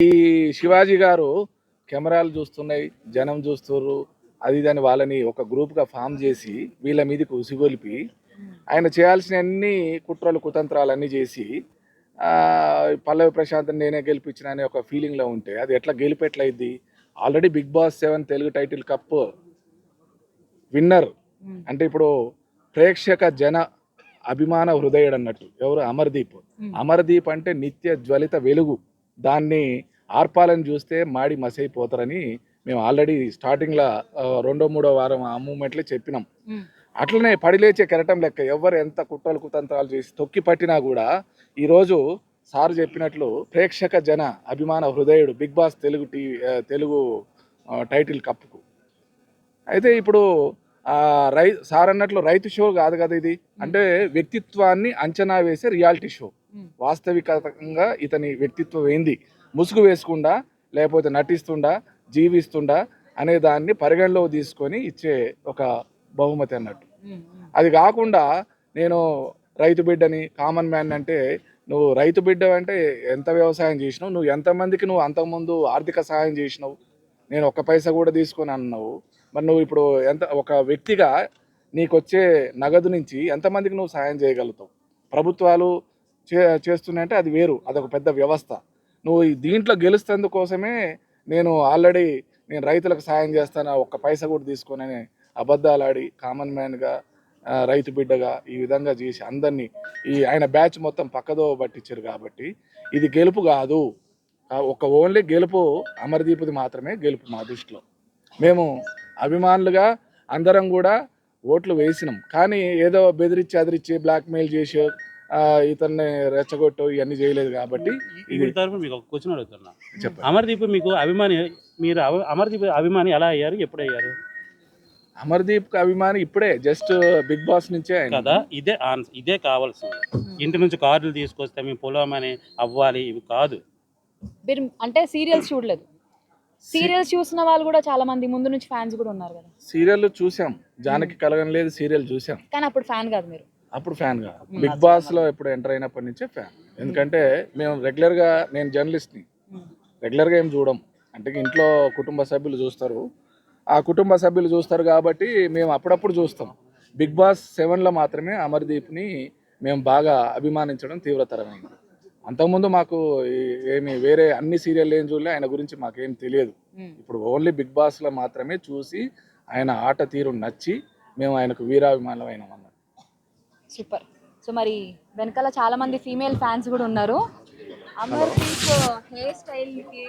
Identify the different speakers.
Speaker 1: ఈ శివాజీ గారు కెమెరాలు చూస్తున్నాయి, జనం చూస్తుర్రు, అది ఇదని వాళ్ళని ఒక గ్రూప్గా ఫామ్ చేసి వీళ్ళ మీదకి ఉసిగొలిపి ఆయన చేయాల్సినన్ని కుట్రలు కుతంత్రాలన్నీ చేసి పల్లవి ప్రశాంత్ నేనే గెలిపించిన అనే ఒక ఫీలింగ్లో ఉంటే అది ఎట్లా గెలిపెట్లయిద్ది? Already Bigg Boss 7 Telugu title cup winner. అంటే ఇప్పుడు ప్రేక్షక జన అభిమాన హృదయుడు అన్నట్టు ఎవరు? అమర్దీప్. అమర్దీప్ అంటే నిత్య జ్వలిత వెలుగు. దాన్ని ఆర్పాలని చూస్తే మాడి మసైపోతారని మేము ఆల్రెడీ స్టార్టింగ్లో రెండో మూడో వారం ఆ మూమెంట్లే చెప్పినాం. అట్లనే పడిలేచే కెరటం లెక్క ఎవరు ఎంత కుట్రలు కుతంత్రాలు చేసి తొక్కి పట్టినా కూడా ఈరోజు సార్ చెప్పినట్లు ప్రేక్షక జన అభిమాన హృదయుడు బిగ్ బాస్ తెలుగు టైటిల్ కప్కు. అయితే ఇప్పుడు సార్ అన్నట్లు రైతు షో కాదు కదా ఇది. అంటే వ్యక్తిత్వాన్ని అంచనా వేసే రియాలిటీ షో. వాస్తవికంగా ఇతని వ్యక్తిత్వం ఏంది, ముసుగు వేసుకుండా లేకపోతే నటిస్తుండా జీవిస్తుండా అనే దాన్ని పరిగణలో తీసుకొని ఇచ్చే ఒక బహుమతి అన్నట్టు. అది కాకుండా నేను రైతు బిడ్డని, కామన్ మ్యాన్ అంటే నువ్వు రైతు బిడ్డ అంటే ఎంత వ్యవసాయం చేసినావు, నువ్వు ఎంతమందికి నువ్వు అంతకుముందు ఆర్థిక సహాయం చేసినావు, నేను ఒక్క పైసా కూడా తీసుకొని అన్నావు. మరి నువ్వు ఇప్పుడు ఎంత ఒక వ్యక్తిగా నీకు వచ్చే నగదు నుంచి ఎంతమందికి నువ్వు సాయం చేయగలుగుతావు? ప్రభుత్వాలు చేస్తున్నాయంటే అది వేరు, అదొక పెద్ద వ్యవస్థ. నువ్వు దీంట్లో గెలుస్తందుకోసమే నేను ఆల్రెడీ రైతులకు సాయం చేస్తాను, ఒక్క పైసా కూడా తీసుకొని అబద్ధాలు ఆడి కామన్ మ్యాన్గా రైతు బిడ్డగా ఈ విధంగా చేసి అందరినీ ఆయన బ్యాచ్ మొత్తం పక్కదో పట్టించారు. కాబట్టి ఇది గెలుపు కాదు, ఒక ఓన్లీ గెలుపు అమర్దీప్ది మాత్రమే గెలుపు మా దృష్టిలో. మేము అభిమానులుగా అందరం కూడా ఓట్లు వేసినాం, కానీ ఏదో బెదిరించి అదిరించి బ్లాక్మెయిల్ చేసి ఇతన్ని రెచ్చగొట్టు ఇవన్నీ చేయలేదు. కాబట్టి
Speaker 2: మీకు ఒక క్వశ్చన్ అడుగుతున్నా. అమర్దీప్ మీకు అభిమాని, మీరు అమర్దీప్ అభిమాని ఎలా అయ్యారు, ఎప్పుడు అయ్యారు?
Speaker 1: అమర్దీప్ అభిమాని ఇప్పుడే జస్ట్ బిగ్ బాస్ నుంచే
Speaker 2: కదా. ఇదే కావాల్సింది. ఇంటి నుంచి కార్డులు తీసుకొస్తే మీ పొలం అని అవ్వాలి, ఇవి కాదు.
Speaker 3: మీరు అంటే సీరియల్స్ చూడలేదు? సీరియల్స్ చూసిన వాళ్ళు కూడా చాలా మంది ముందు నుంచి ఫ్యాన్స్ కూడా ఉన్నారు కదా.
Speaker 1: సీరియల్ చూసాం, జానకి కలగనలేదు సీరియల్ చూసాం,
Speaker 3: కానీ అప్పుడు ఫ్యాన్ కాదు మీరు.
Speaker 1: అప్పుడు ఫ్యాన్ కాదు. బిగ్ బాస్ లో ఎప్పుడు ఎంటర్ అయినప్పటి నుంచే ఫ్యాన్. ఎందుకంటే మేము రెగ్యులర్గా, నేను జర్నలిస్ట్ని, రెగ్యులర్గా ఏం చూడం. అంటే ఇంట్లో కుటుంబ సభ్యులు చూస్తారు, ఆ కుటుంబ సభ్యులు చూస్తారు కాబట్టి మేము అప్పుడప్పుడు చూస్తాం. బిగ్ బాస్ 7లో మాత్రమే అమర్దీప్ని మేము బాగా అభిమానించడం తీవ్రతరమైంది. అంతకుముందు మాకు ఏమి వేరే అన్ని సీరియల్ ఏం చూడలే, ఆయన గురించి మాకేం తెలియదు. ఇప్పుడు ఓన్లీ బిగ్ బాస్లో మాత్రమే చూసి ఆయన ఆట తీరు నచ్చి మేము ఆయనకు వీరాభిమానం అయినాం అన్నమాట.
Speaker 3: సూపర్. సో మరి వెనకాల చాలా మంది ఫీమేల్ ఫ్యాన్స్ కూడా ఉన్నారు. అమర్దీప్ హెయిర్ స్టైల్కి